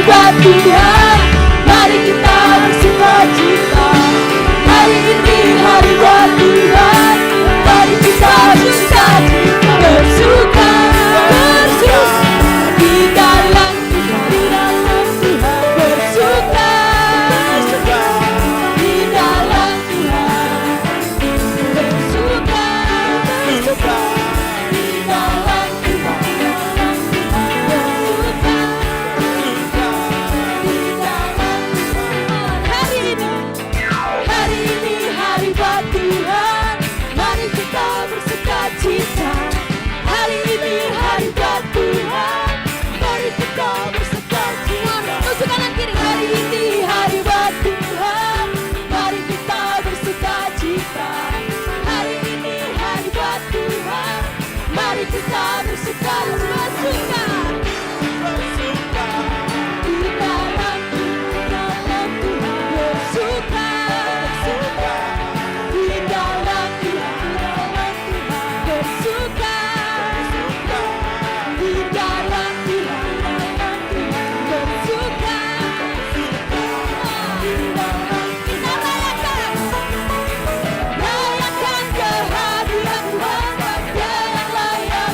buat Tuhan, mari kita bersukacita. Hari ini hari buat Tuhan, mari kita bersukacita. Bersuka, bersuka di dalam Tuhan, bersuka di dalam Tuhan, bersuka di dalam Tuhan, bersuka di dalam Tuhan. Hari ini hari buat Tuhan, mari kita bersukacita. Hari ini hari buat Tuhan, mari kita bersukacita. Tuju kanan kiri. Hari ini hari buat Tuhan, mari kita bersukacita. Hari ini hari buat Tuhan, mari kita bersukacita. Bersuka di dalam Tuhan, bersuka di dalam Tuhan, bersuka di dalam Tuhan, bersuka di dalam. Kita rayakan kehadiran Tuhan, Dia yang layak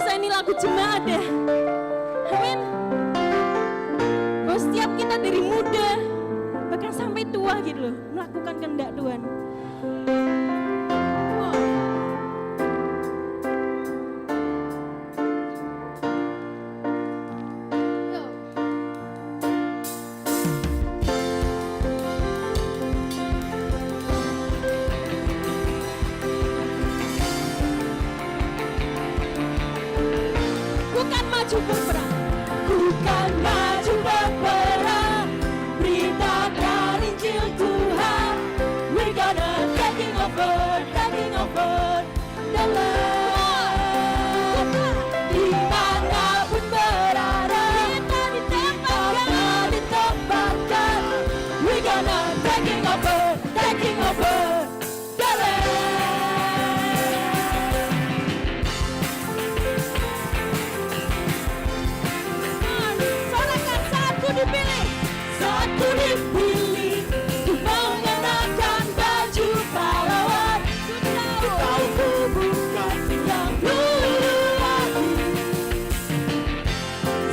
rasa ini lagu jemaat deh. Amin. Bahwa setiap kita dari muda bahkan sampai tua gitu loh, melakukan kehendak Tuhan. Bukan maju berperang, bukan maju berperang, beritakan Injil Tuhan. We're gonna taking over the land. Dimanapun berada, kita ditempatkan. We're gonna taking over the land. Soalkan saat ku dipilih, ku mengenakan baju pahlawan. Ku tahu ku bukan yang dulu lagi.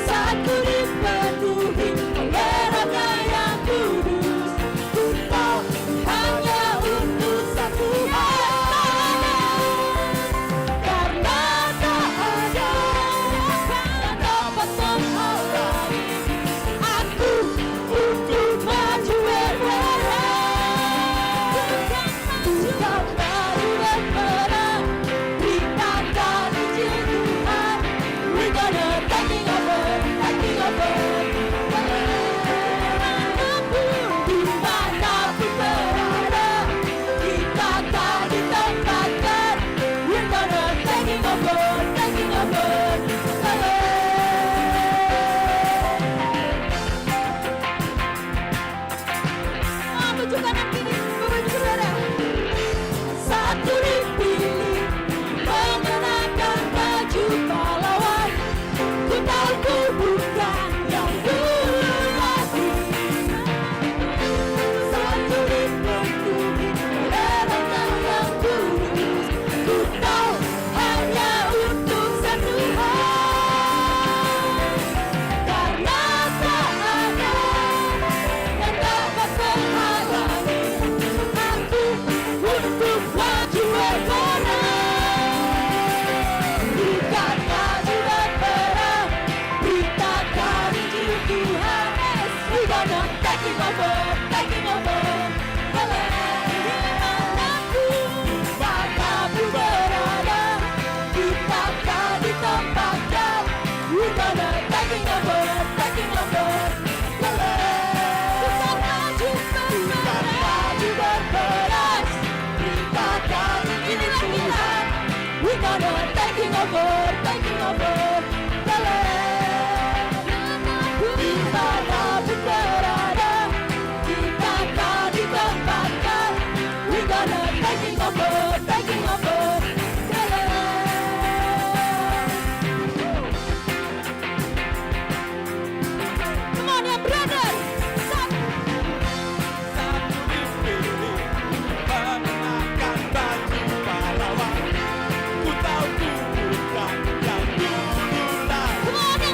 Saat ku dipenuhi oleh Raja yang kudus, ku tahu hanya untuk satu hal. Karena tak ada yang dapat menghalangi aku untuk maju berperang. Bukan maju berperang, beritakan Injil Tuhan. We're gonna taking over dimanapun berada, kita akan ditempatkan. We're gonna taking over the land. Tunjukkan hati ini, Bapak Ibu Saudara. Saat ku dipilih, mengenakan baju pahlawan. Ku tahu ku bukan yang dulu lagi. Saat ku dipenuhi oleh Raja yang kudus, ku tahu hanya untuk satu hal. Karena tak ada yang dapat menghalangi aku untuk maju berperang. Bukan maju berperang, beritakan Injil Tuhan. We're gonna taking over the land. Dimanapun berada, kita akan ditempatkan. We're gonna taking over the land. Bukan maju berperang, beritakan Injil Tuhan. We're gonna taking over the land. Dimanapun berada, kita akan ditempatkan. We're gonna taking over the land. Come on, ya brother. Satu dipilih, mengenakan baju pahlawan. Ku tahu ku bukan yang dulu lagi. Come on, ya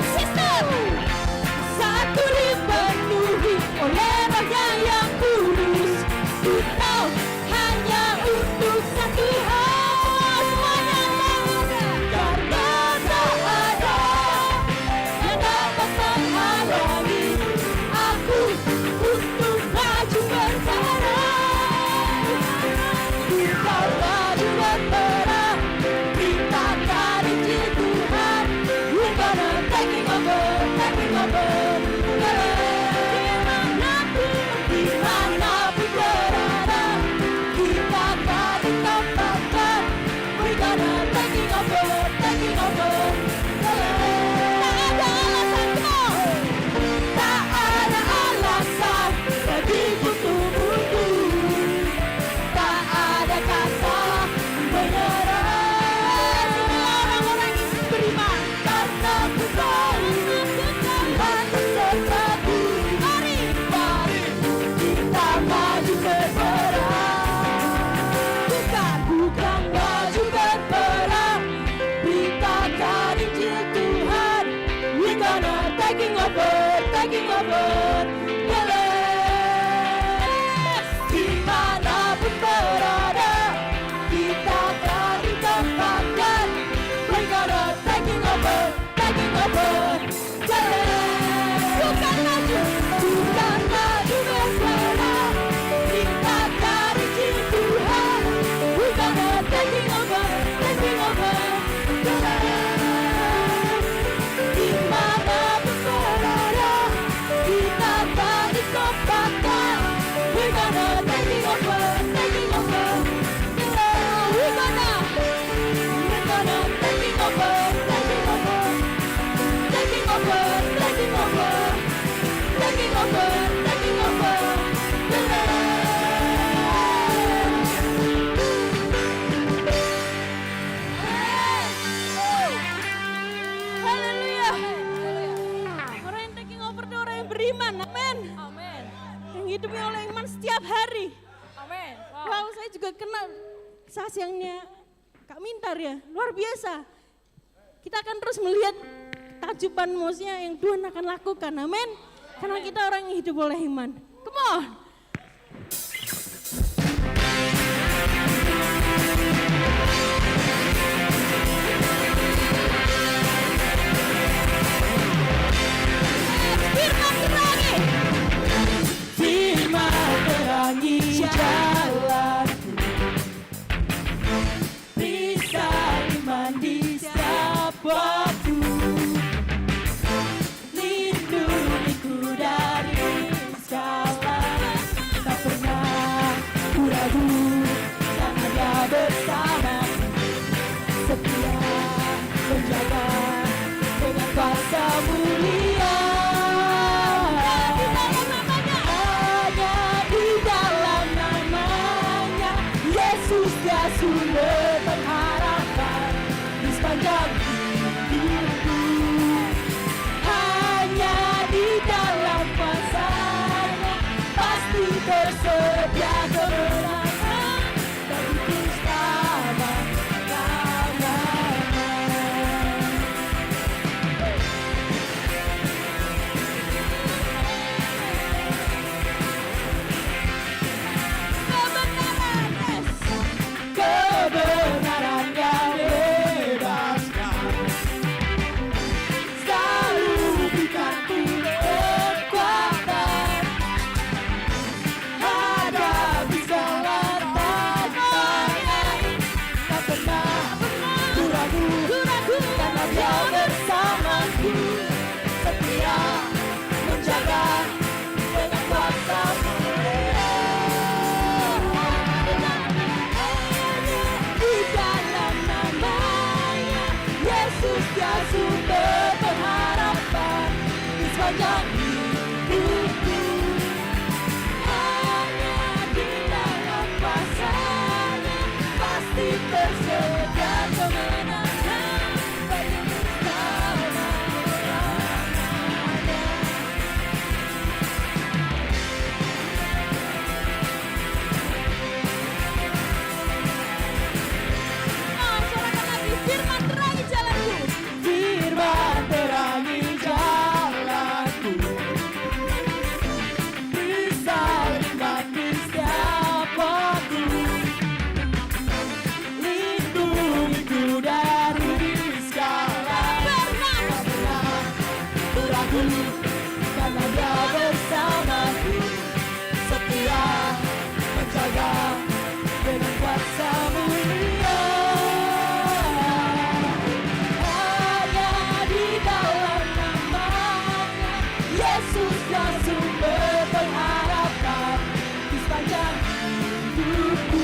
taking over, yes. Dimanapun berada, kita akan ditempatkan. We're gonna taking over, yes. Bukan maju berserah, kita dari Tuhan. We're gonna taking over, yes. Dimanapun berada, kita akan ditempatkan. We're gonna taking over, yeah. We're gonna taking over, Haleluya. Orang yang taking over itu orang yang beriman, amin. Yang hidupnya oleh iman setiap hari. Wow, saya juga kenal saksiannya Kak Mintar ya, luar biasa. Kita akan terus melihat tajuban maksudnya yang Tuhan akan lakukan, amin. Karena kita orang yang hidup oleh iman. Come on. Firman terangi jalanku, bisa iman di setiap waktu. Lindungiku dari segala, tak pernah ku ragu, dan ada bersamaku, setia menjaga dengan kuasa mulia. Sumber pengharapan di sepanjang hidupku, hanya di dalam kuasa-Nya pasti tersedia kemenangan bagiku selama-lamanya. Kebenaran yang bebaskan, selalu berikanku kekuatan hadapi segala tantangan. Tak pernah ku ragu, karena Dia bersamaku, setia menjaga dengan kuasa mulia. Dia sumber pengharapan di sepanjang hidupku, hanya di dalam kuasa-Nya pasti tersedia kemenangan bagiku selama-lamanya. Sorakan lagi, firman terangi jalanku. Firman terangi jalanku, bisa iman di setiap waktu. Lindungiku dari segala, tak pernah ku ragu, karena Dia bersamaku, setia menjaga dengan kuasa mulia. Yesuslah sumber pengharapan di sepanjang hidupku,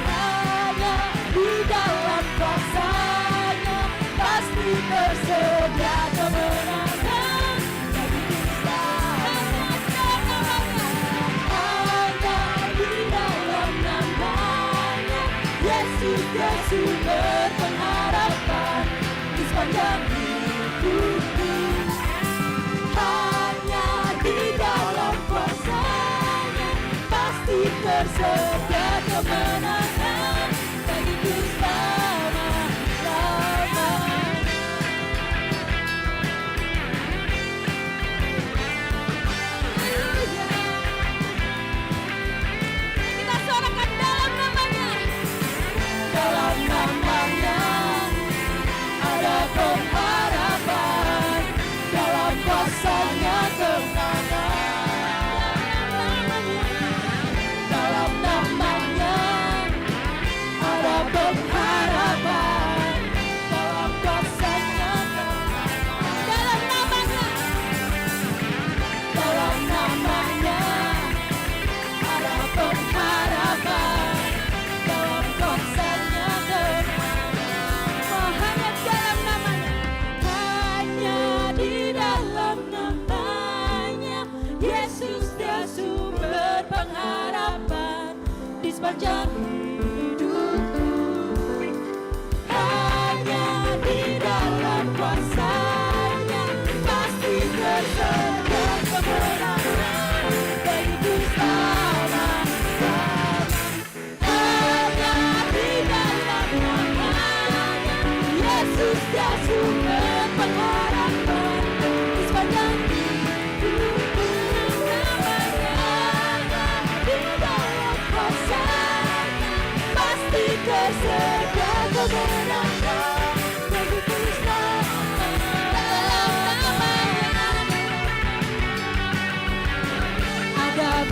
hanya di dalam kuasa-Nya pasti tersedia kemenangan bagiku selama-lamanya. Hanya di dalam nama-Nya, Yesus dia sumber pengharapan di sepanjang hidupku. Hanya di dalam kuasa-Nya pasti tersedia kemenangan bagiku selama-lamanya.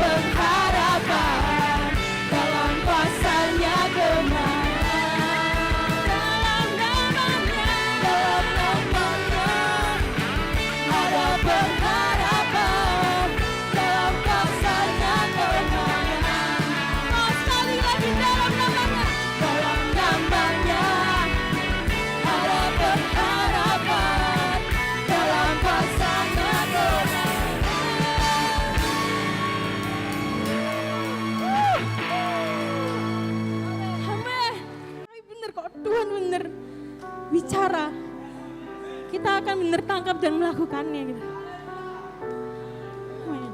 pengharapan dalam kuasa-Nya kemenangan. Dalam namanya ada pengharapan dalam kuasa-Nya kemenangan. Oh, sekali lagi dalam namanya ada pengharapan dalam kuasa-Nya kemenangan. Amin. Bener kok, Tuhan bener bicara. Kita akan bener tangkap dan melakukannya gitu. Amin.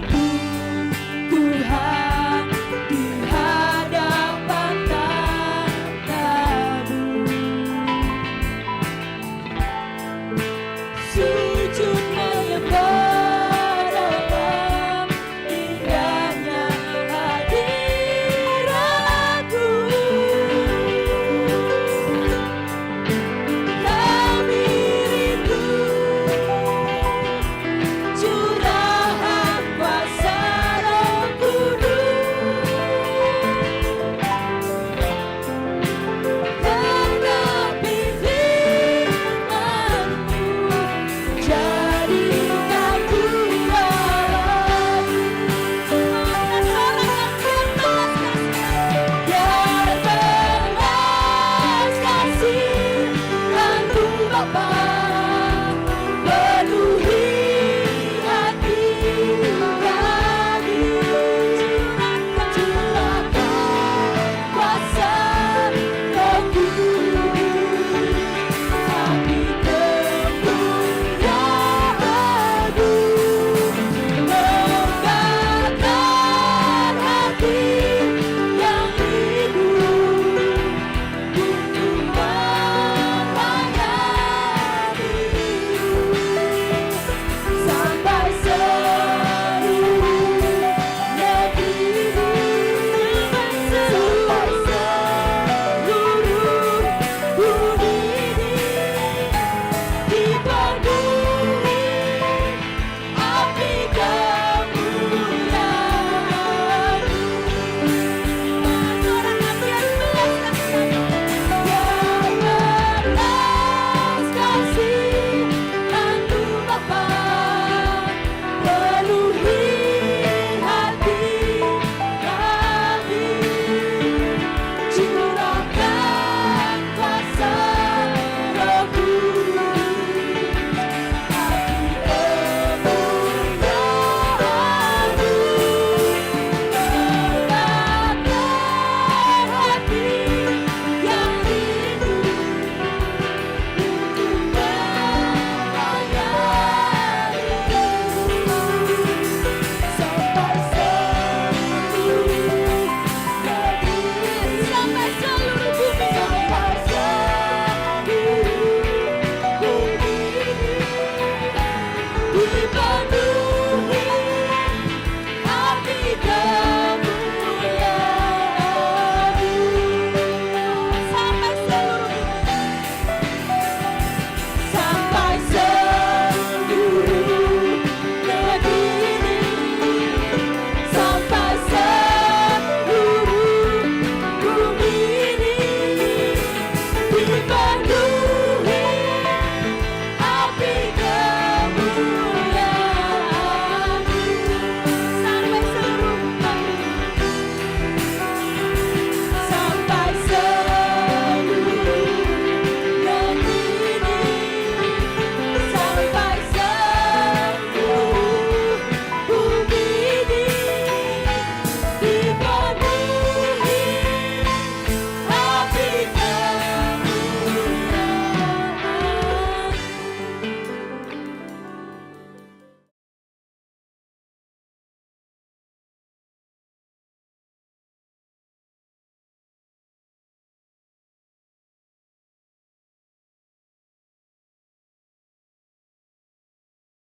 ku